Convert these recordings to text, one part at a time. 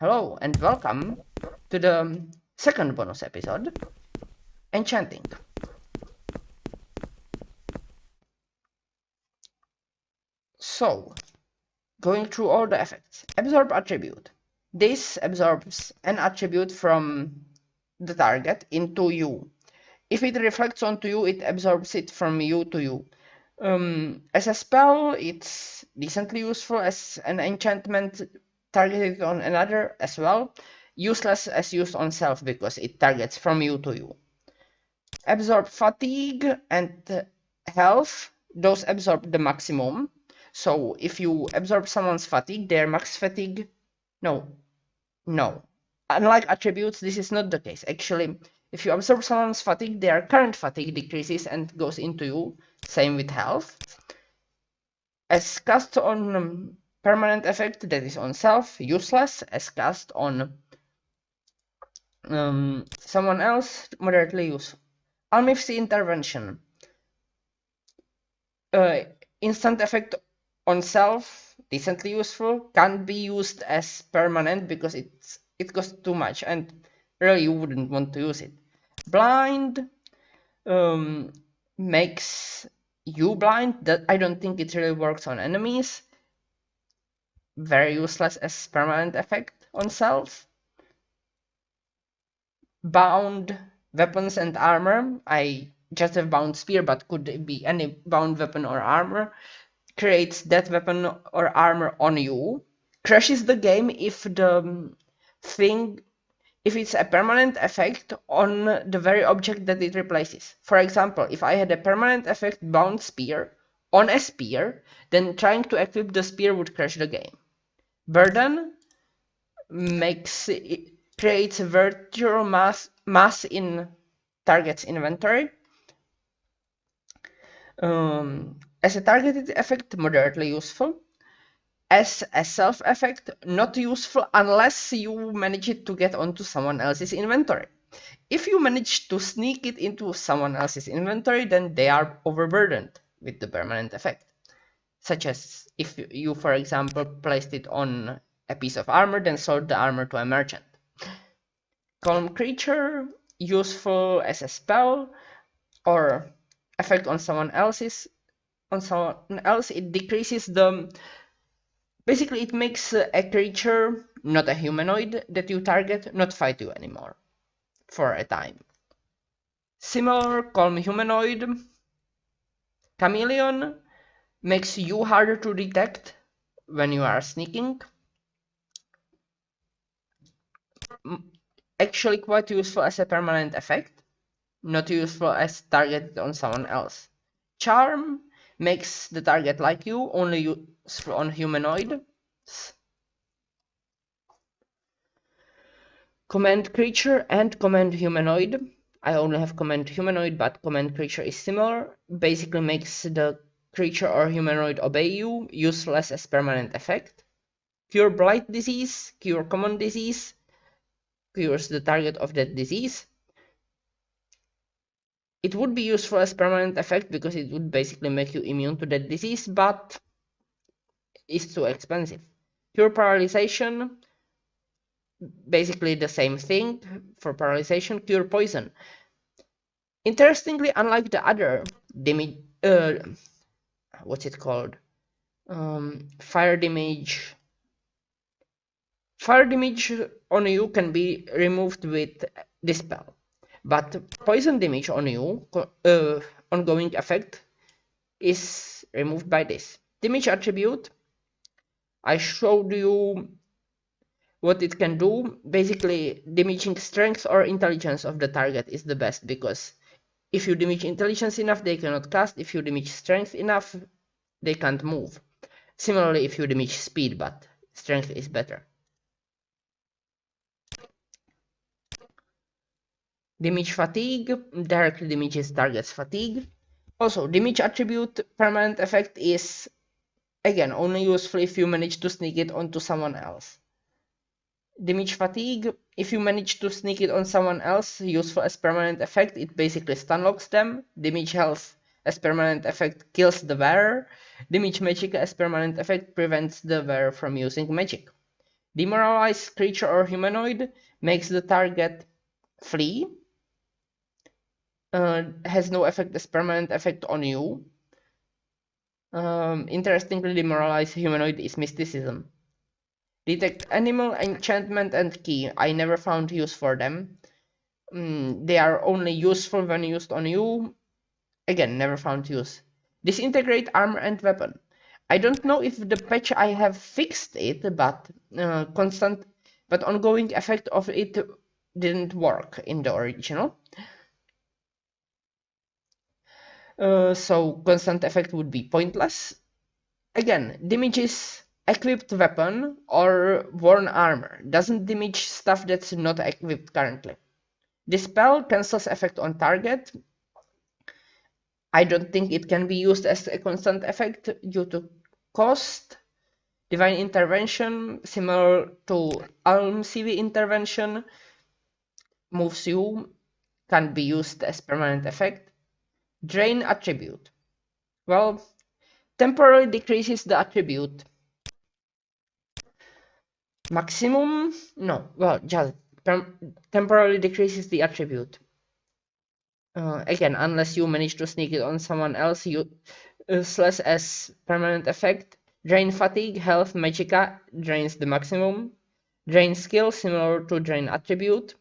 Hello and welcome to the second bonus episode, Enchanting. So, going through all the effects. Absorb attribute. This absorbs an attribute from the target into you. If it reflects onto you, it absorbs it from you to you. As a spell, it's decently useful. As an enchantment targeted on another as well. Useless as used on self because it targets from you to you. Absorb fatigue and health. Those absorb the maximum. So if you absorb someone's fatigue, their max fatigue... No. Unlike attributes, this is not the case. Actually, if you absorb someone's fatigue, their current fatigue decreases and goes into you. Same with health. As cast on permanent effect, that is on self, useless. As cast on someone else, moderately useful. Almif's intervention. Instant effect on self, decently useful. Can't be used as permanent because it costs too much and really you wouldn't want to use it. Blind makes you blind. That I don't think it really works on enemies. Very useless as permanent effect on self. Bound weapons and armor. I just have bound spear, but could it be any bound weapon or armor? Creates that weapon or armor on you. Crashes the game if the thing, if it's a permanent effect on the very object that it replaces. For example, if I had a permanent effect bound spear on a spear, then trying to equip the spear would crash the game. Burden creates a virtual mass in target's inventory. As a targeted effect, moderately useful. As a self effect, not useful unless you manage it to get onto someone else's inventory. If you manage to sneak it into someone else's inventory, then they are overburdened with the permanent effect. Such as if you, for example, placed it on a piece of armor, then sold the armor to a merchant. Calm creature, useful as a spell or effect on someone else. It decreases the... Basically, it makes a creature, not a humanoid, that you target, not fight you anymore. For a time. Similar, calm humanoid. Chameleon makes you harder to detect when you are sneaking. Actually quite useful as a permanent effect. Not useful as targeted on someone else. Charm makes the target like you, only useful on humanoids. Command creature and command humanoid. I only have command humanoid, but command creature is similar. Basically makes the creature or humanoid obey you, useless as permanent effect. Cure blight disease, cure common disease, cures the target of that disease. It would be useful as permanent effect because it would basically make you immune to that disease, but it's too expensive. Cure paralyzation, basically the same thing for paralyzation. Cure poison. Interestingly, unlike the other what's it called? Fire damage. Fire damage on you can be removed with dispel. But poison damage on you, ongoing effect, is removed by this. Damage attribute, I showed you what it can do. Basically, damaging strength or intelligence of the target is the best, because if you damage intelligence enough, they cannot cast. If you damage strength enough, they can't move. Similarly, if you damage speed, but strength is better. Damage fatigue directly damages target's fatigue. Also, damage attribute permanent effect is, again, only useful if you manage to sneak it onto someone else. Damage fatigue, if you manage to sneak it on someone else, useful as permanent effect, it basically stunlocks them. Damage health as permanent effect kills the wearer. Damage magic as permanent effect prevents the wearer from using magic. Demoralize creature or humanoid makes the target flee. Has no effect as permanent effect on you. Interestingly, demoralize humanoid is mysticism. Detect animal, enchantment, and key. I never found use for them. They are only useful when used on you. Again, never found use. Disintegrate armor and weapon. I don't know if the patch I have fixed it, but ongoing effect of it didn't work in the original. So constant effect would be pointless. Again, damages equipped weapon or worn armor. Doesn't damage stuff that's not equipped currently. Dispel cancels effect on target. I don't think it can be used as a constant effect due to cost. Divine Intervention, similar to Alm CV Intervention, moves you, can be used as permanent effect. Drain attribute. Well, temporarily decreases the attribute. Maximum? No, well, just temporarily decreases the attribute. Again, unless you manage to sneak it on someone else, useless as permanent effect. Drain fatigue, health, magicka, drains the maximum. Drain skill, similar to drain attribute.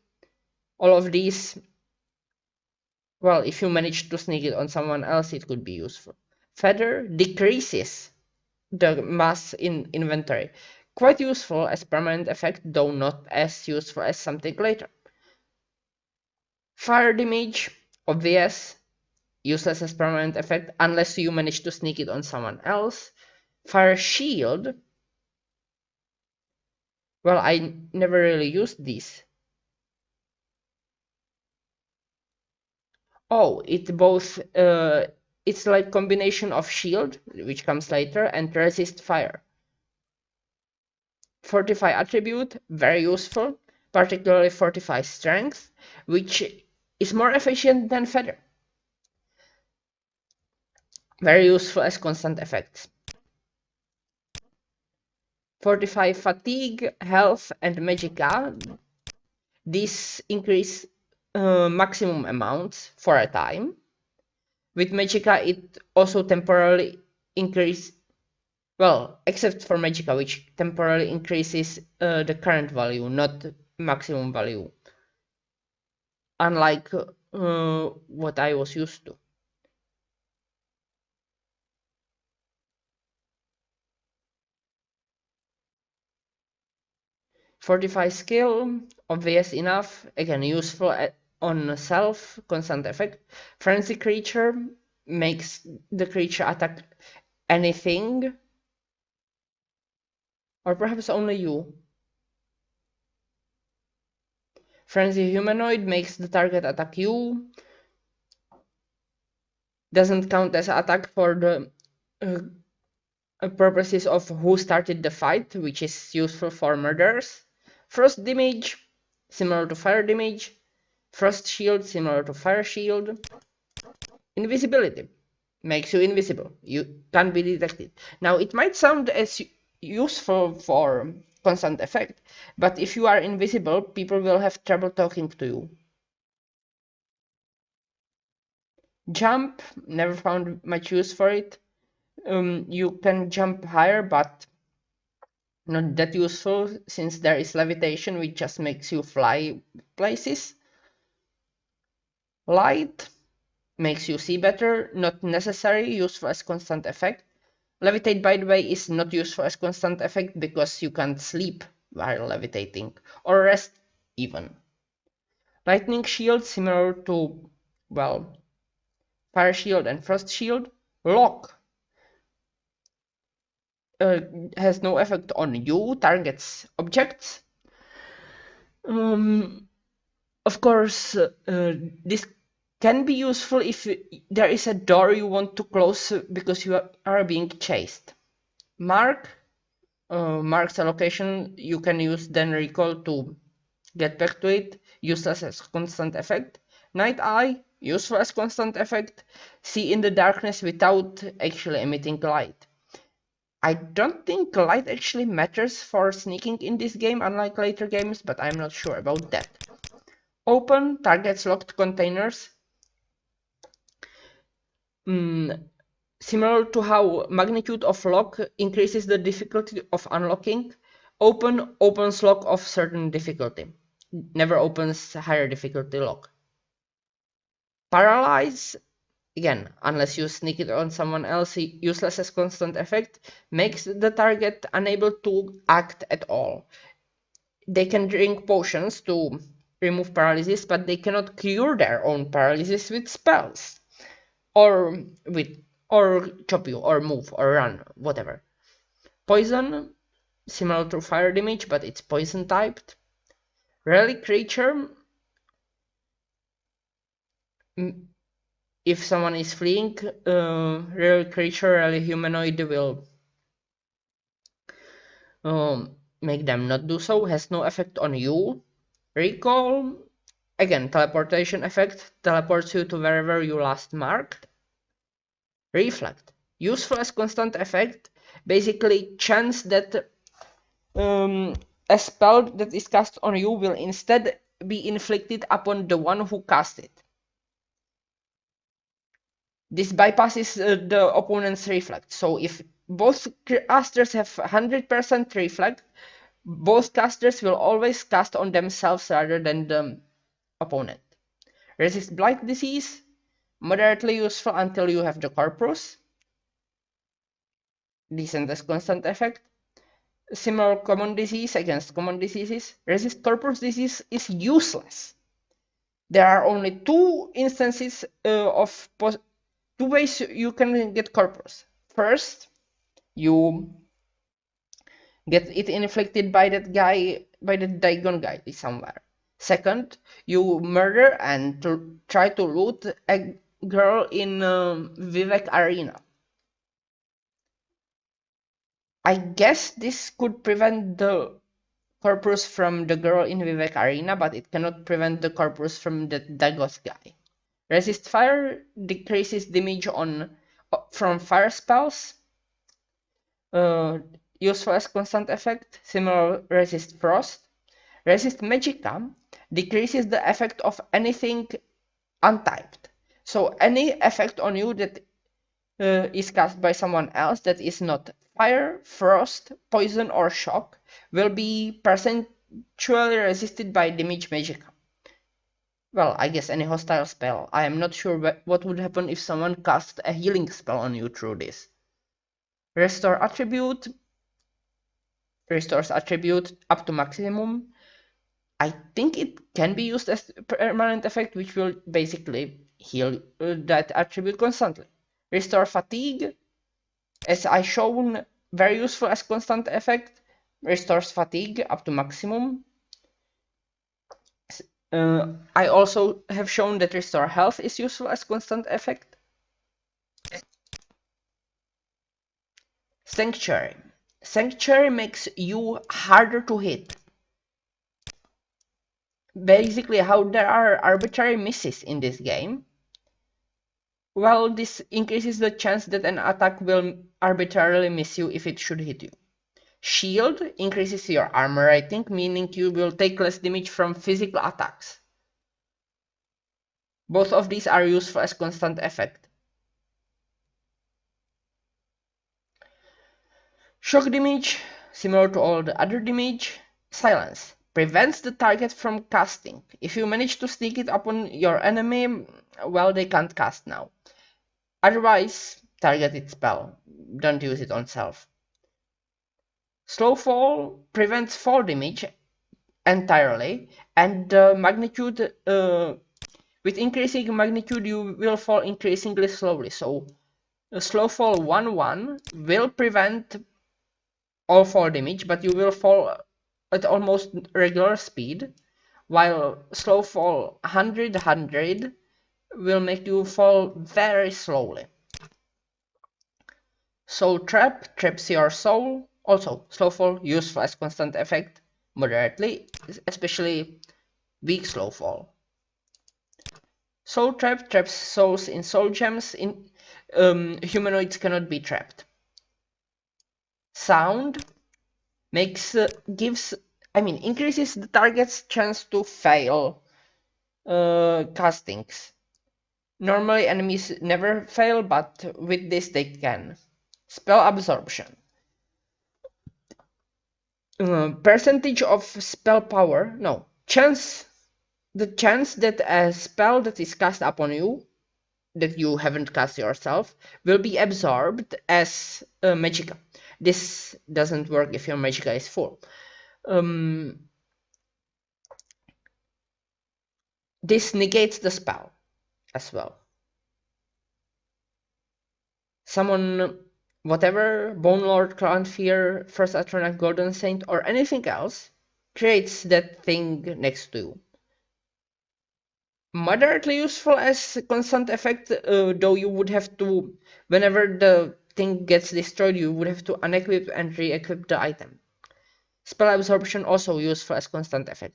All of these, well, if you manage to sneak it on someone else, it could be useful. Feather decreases the mass in inventory. Quite useful as permanent effect, though not as useful as something later. Fire damage, obvious, useless as permanent effect unless you manage to sneak it on someone else. Fire shield, well, I never really used these. Oh, it's like combination of shield, which comes later, and resist fire. Fortify attribute, very useful, particularly fortify strength, which is more efficient than feather. Very useful as constant effects. Fortify fatigue, health, and magicka. These increase maximum amounts for a time. With magicka, it also temporarily increases, well, except for magicka, which temporarily increases the current value, not maximum value. Unlike what I was used to. Fortify skill, obvious enough, again useful on self, constant effect. Frenzy creature makes the creature attack anything, or perhaps only you. Frenzy humanoid makes the target attack you. Doesn't count as attack for the purposes of who started the fight, which is useful for murders. Frost damage, similar to fire damage. Frost shield, similar to fire shield. Invisibility makes you invisible. You can't be detected. Now, it might sound as useful for constant effect, but if you are invisible, people will have trouble talking to you. Jump, never found much use for it. You can jump higher, but not that useful since there is levitation, which just makes you fly places. Light makes you see better, not necessary, useful as constant effect. Levitate, by the way, is not useful as constant effect because you can't sleep while levitating, or rest even. Lightning shield, similar to, well, fire shield and frost shield. Lock has no effect on you, targets objects. Of course, this can be useful if there is a door you want to close because you are being chased. Marks a location, you can use then recall to get back to it, useless as constant effect. Night Eye, useful as constant effect. See in the darkness without actually emitting light. I don't think light actually matters for sneaking in this game, unlike later games, but I'm not sure about that. Open targets locked containers. Similar to how magnitude of lock increases the difficulty of unlocking, open opens lock of certain difficulty, never opens higher difficulty lock. Paralyze, again, unless you sneak it on someone else, useless as constant effect, makes the target unable to act at all. They can drink potions to remove paralysis, but they cannot cure their own paralysis with spells. Or chop you, or move, or run, whatever. Poison, similar to fire damage, but it's poison typed. Rally creature, if someone is fleeing, rally creature, rally humanoid will make them not do so, has no effect on you. Recall, again, teleportation effect, teleports you to wherever you last marked. Reflect, useful as constant effect, basically chance that a spell that is cast on you will instead be inflicted upon the one who cast it. This bypasses the opponent's reflect. So if both casters have 100% reflect, both casters will always cast on themselves rather than the opponent. Resist blight disease, moderately useful until you have the corpus. Decent as constant effect. Similar common disease against common diseases. Resist corpus disease is useless. There are only two instances of two ways you can get corpus. First, you get it inflicted by that guy, by the Dagon guy somewhere. Second, you murder and try to loot a girl in Vivek Arena. I guess this could prevent the corpus from the girl in Vivek Arena, but it cannot prevent the corpus from the Dagos guy. Resist fire decreases damage on from fire spells. Useful as constant effect. Similar resist frost. Resist magicka decreases the effect of anything untyped. So any effect on you that is cast by someone else that is not fire, frost, poison, or shock will be percentually resisted by damage magicka. Well, I guess any hostile spell. I am not sure what would happen if someone cast a healing spell on you through this. Restore attribute. Restores attribute up to maximum. I think it can be used as permanent effect, which will basically heal that attribute constantly. Restore fatigue. As I shown, very useful as constant effect. Restores fatigue up to maximum. I also have shown that restore health is useful as constant effect. Sanctuary. Sanctuary makes you harder to hit. Basically, how there are arbitrary misses in this game. Well, this increases the chance that an attack will arbitrarily miss you if it should hit you. Shield increases your armor rating, meaning you will take less damage from physical attacks. Both of these are useful as constant effect. Shock damage, similar to all the other damage. Silence prevents the target from casting. If you manage to sneak it upon your enemy, well, they can't cast now. Otherwise, target its spell. Don't use it on self. Slow fall prevents fall damage entirely, and the magnitude, with increasing magnitude, you will fall increasingly slowly. So, slow fall 1-1 will prevent all fall damage, but you will fall at almost regular speed, while slow fall 100 will make you fall very slowly. Soul trap traps your soul. Also, slow fall useful as constant effect moderately, especially weak slow fall. Soul trap traps souls in soul gems. In humanoids cannot be trapped. Sound increases the target's chance to fail castings. Normally enemies never fail, but with this they can. Spell absorption. Percentage of spell power. No. Chance. The chance that a spell that is cast upon you, that you haven't cast yourself, will be absorbed as magicka. This doesn't work if your magicka is full. This negates the spell as well. Summon whatever, Bone Lord, Clan Fear, First Atronach, Golden Saint, or anything else creates that thing next to you. Moderately useful as a constant effect, though you would have to, whenever the thing gets destroyed, you would have to unequip and re-equip the item. Spell absorption also useful as constant effect.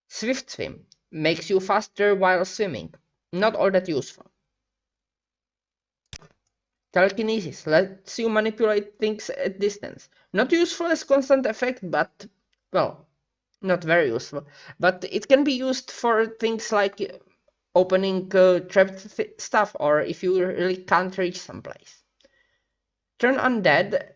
Swift swim makes you faster while swimming. Not all that useful. Telekinesis lets you manipulate things at distance. Not useful as constant effect, but, well, not very useful. But it can be used for things like opening trapped stuff, or if you really can't reach someplace. Turn undead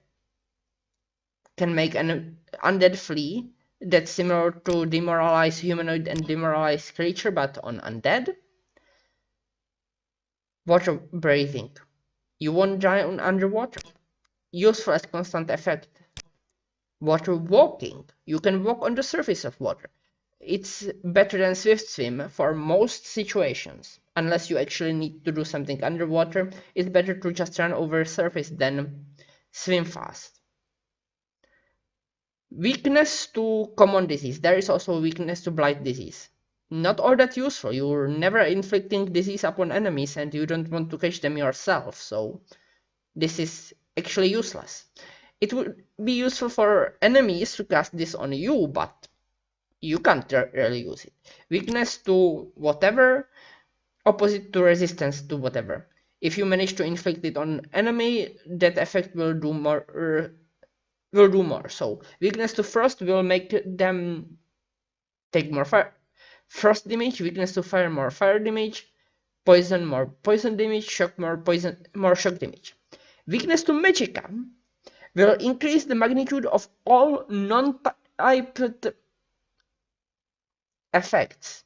can make an undead flee that's similar to demoralize humanoid and demoralize creature, but on undead. Water breathing. You won't drown underwater. Useful as constant effect. Water walking. You can walk on the surface of water. It's better than swift swim for most situations. Unless you actually need to do something underwater, it's better to just run over surface than swim fast. Weakness to common disease. There is also weakness to blight disease. Not all that useful. You're never inflicting disease upon enemies and you don't want to catch them yourself, so this is actually useless. It would be useful for enemies to cast this on you, but you can't really use it. Weakness to whatever, opposite to resistance to whatever. If you manage to inflict it on enemy, that effect will do more. So weakness to frost will make them take more fire. Frost damage. Weakness to fire, more fire damage. Poison, more poison damage. Shock, more shock damage. Weakness to magicka will increase the magnitude of all non-typed effects.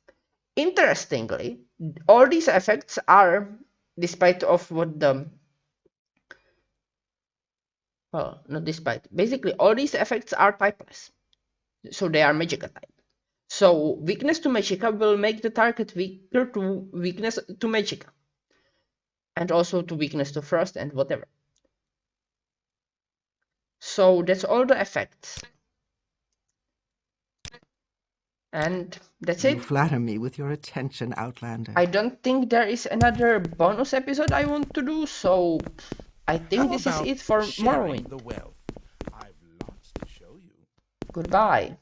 Interestingly, all these effects are, despite of what the, well, not despite, basically all these effects are typeless, so they are magicka type. So weakness to magicka will make the target weaker to weakness to magicka, and also to weakness to frost and whatever. So that's all the effects. And that's it. You flatter me with your attention, Outlander. I don't think there is another bonus episode I want to do, so I think this is it for Morrowind. The wealth? I've lots to show you. Goodbye.